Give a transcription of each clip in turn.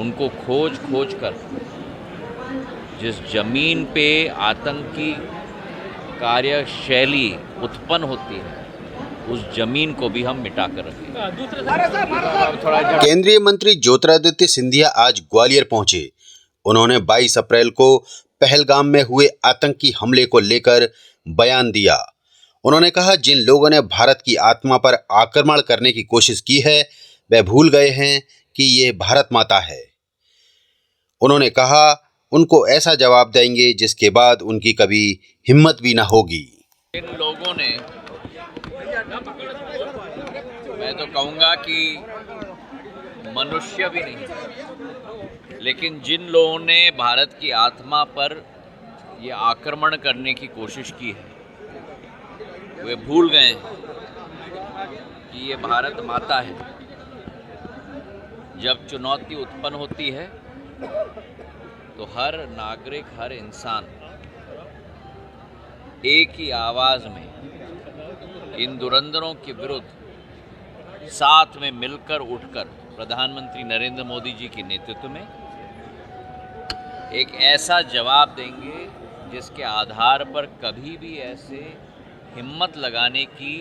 उनको खोज खोज कर जिस जमीन पे आतंकी कार्यशैली उत्पन्न होती है उस जमीन को भी हम मिटा कर रखेंगे। केंद्रीय मंत्री ज्योतिरादित्य सिंधिया आज ग्वालियर पहुंचे। उन्होंने 22 अप्रैल को पहलगाम में हुए आतंकी हमले को लेकर बयान दिया। उन्होंने कहा, जिन लोगों ने भारत की आत्मा पर आक्रमण करने की कोशिश की है वे भूल गए हैं कि ये भारत माता है। उन्होंने कहा, उनको ऐसा जवाब देंगे जिसके बाद उनकी कभी हिम्मत भी न होगी। इन लोगों ने, मैं तो कहूँगा कि मनुष्य भी नहीं, लेकिन जिन लोगों ने भारत की आत्मा पर ये आक्रमण करने की कोशिश की है वे भूल गए हैं कि ये भारत माता है। जब चुनौती उत्पन्न होती है तो हर नागरिक, हर इंसान एक ही आवाज़ में इन धुरंधरों के विरुद्ध साथ में मिलकर उठकर प्रधानमंत्री नरेंद्र मोदी जी के नेतृत्व में एक ऐसा जवाब देंगे जिसके आधार पर कभी भी ऐसे हिम्मत लगाने की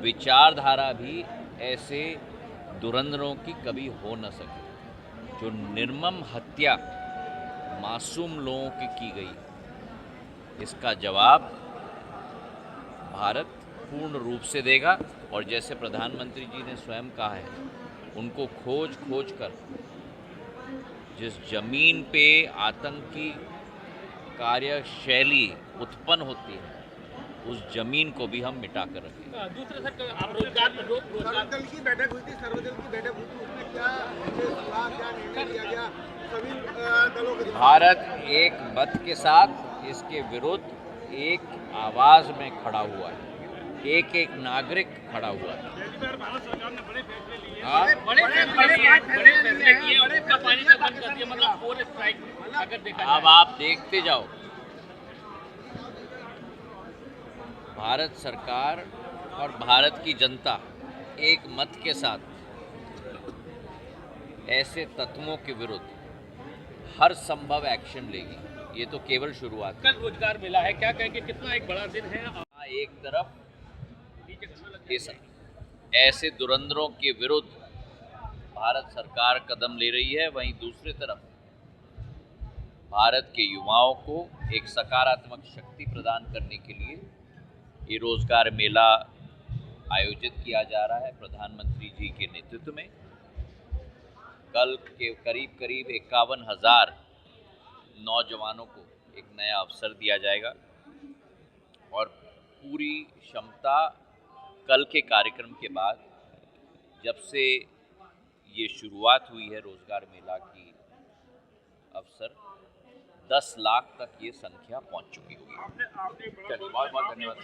विचारधारा भी ऐसे धुरंधरों की कभी हो न सके। जो निर्मम हत्या मासूम लोगों की गई, इसका जवाब भारत पूर्ण रूप से देगा। और जैसे प्रधानमंत्री जी ने स्वयं कहा है, उनको खोज खोज कर जिस जमीन पे आतंकी कार्यशैली उत्पन्न होती है उस जमीन को भी हम मिटा कर रखेंगे। दूसरा सर, आप सर्वदल की बैठक हुई थी, उसमें क्या सलाह, क्या निर्णय लिया गया सभी दलों के? भारत एक मत के साथ इसके विरुद्ध एक आवाज में खड़ा हुआ है, एक एक नागरिक खड़ा हुआ है। भारत सरकार ने बड़े फैसले लिए, बड़े फैसले किए, उसका पानी तक बंद कर दिया, मतलब 4 स्ट्राइक। अगर देखा अब आप देखते जाओ, भारत सरकार और भारत की जनता एक मत के साथ ऐसे तत्वों के विरुद्ध हर संभव एक्शन लेगी। ये तो केवल शुरुआत है। कल रोजगार मिला है, क्या कहेंगे, कितना एक बड़ा दिन है? एक तरफ इस ऐसे धुरंधरों के विरुद्ध भारत सरकार कदम ले रही है, वहीं दूसरी तरफ भारत के युवाओं को एक सकारात्मक शक्ति प्रदान करने के लिए ये रोजगार मेला आयोजित किया जा रहा है प्रधानमंत्री जी के नेतृत्व में। कल के करीब 51,000 नौजवानों को एक नया अवसर दिया जाएगा और पूरी क्षमता कल के कार्यक्रम के बाद, जब से ये शुरुआत हुई है रोजगार मेला की अवसर, 10 लाख तक ये संख्या पहुंच चुकी होगी। बहुत बहुत धन्यवाद।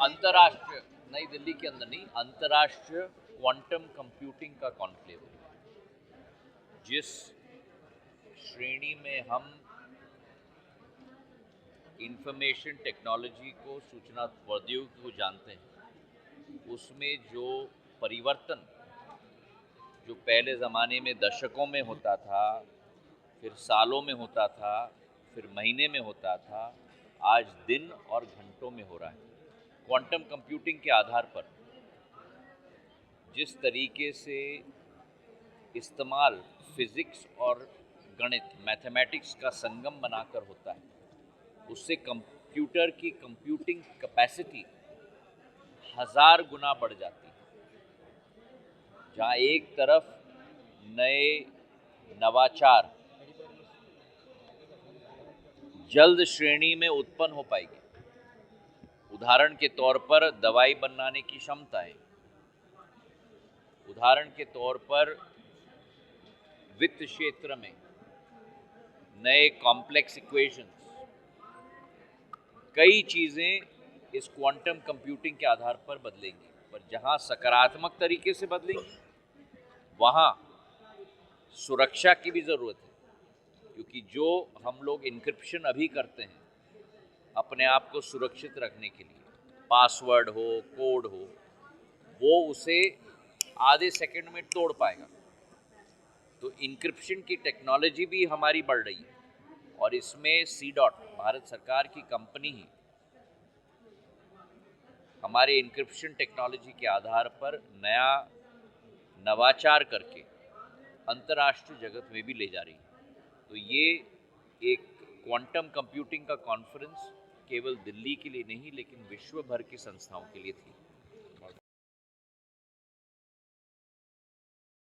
अंतर्राष्ट्रीय, नई दिल्ली के अंदर नहीं, अंतर्राष्ट्रीय क्वांटम कंप्यूटिंग का कॉन्क्लेव है। जिस श्रेणी में हम इंफॉर्मेशन टेक्नोलॉजी को, सूचना प्रौद्योगिकी को जानते हैं, उसमें जो परिवर्तन जो पहले ज़माने में दशकों में होता था, फिर सालों में होता था, फिर महीने में होता था, आज दिन और घंटों में हो रहा है। क्वांटम कंप्यूटिंग के आधार पर जिस तरीके से इस्तेमाल फिज़िक्स और गणित, मैथमेटिक्स का संगम बनाकर होता है, उससे कंप्यूटर की कंप्यूटिंग कैपेसिटी 1000 गुना बढ़ जाती है। जहाँ एक तरफ नए नवाचार जल्द श्रेणी में उत्पन्न हो पाएगी। उदाहरण के तौर पर दवाई बनाने की क्षमताएं, उदाहरण के तौर पर वित्त क्षेत्र में नए कॉम्प्लेक्स इक्वेशंस, कई चीज़ें इस क्वांटम कंप्यूटिंग के आधार पर बदलेंगी। पर जहाँ सकारात्मक तरीके से बदलेंगी, वहाँ सुरक्षा की भी ज़रूरत है, क्योंकि जो हम लोग इनक्रिप्शन अभी करते हैं अपने आप को सुरक्षित रखने के लिए, पासवर्ड हो, कोड हो, वो उसे आधे सेकंड में तोड़ पाएगा। तो इंक्रिप्शन की टेक्नोलॉजी भी हमारी बढ़ रही है और इसमें C-DOT भारत सरकार की कंपनी ही हमारे इंक्रिप्शन टेक्नोलॉजी के आधार पर नया नवाचार करके अंतर्राष्ट्रीय जगत में भी ले जा रही है। तो ये एक क्वांटम कंप्यूटिंग का कॉन्फ्रेंस केवल दिल्ली के लिए नहीं लेकिन विश्व भर की संस्थाओं के लिए थी।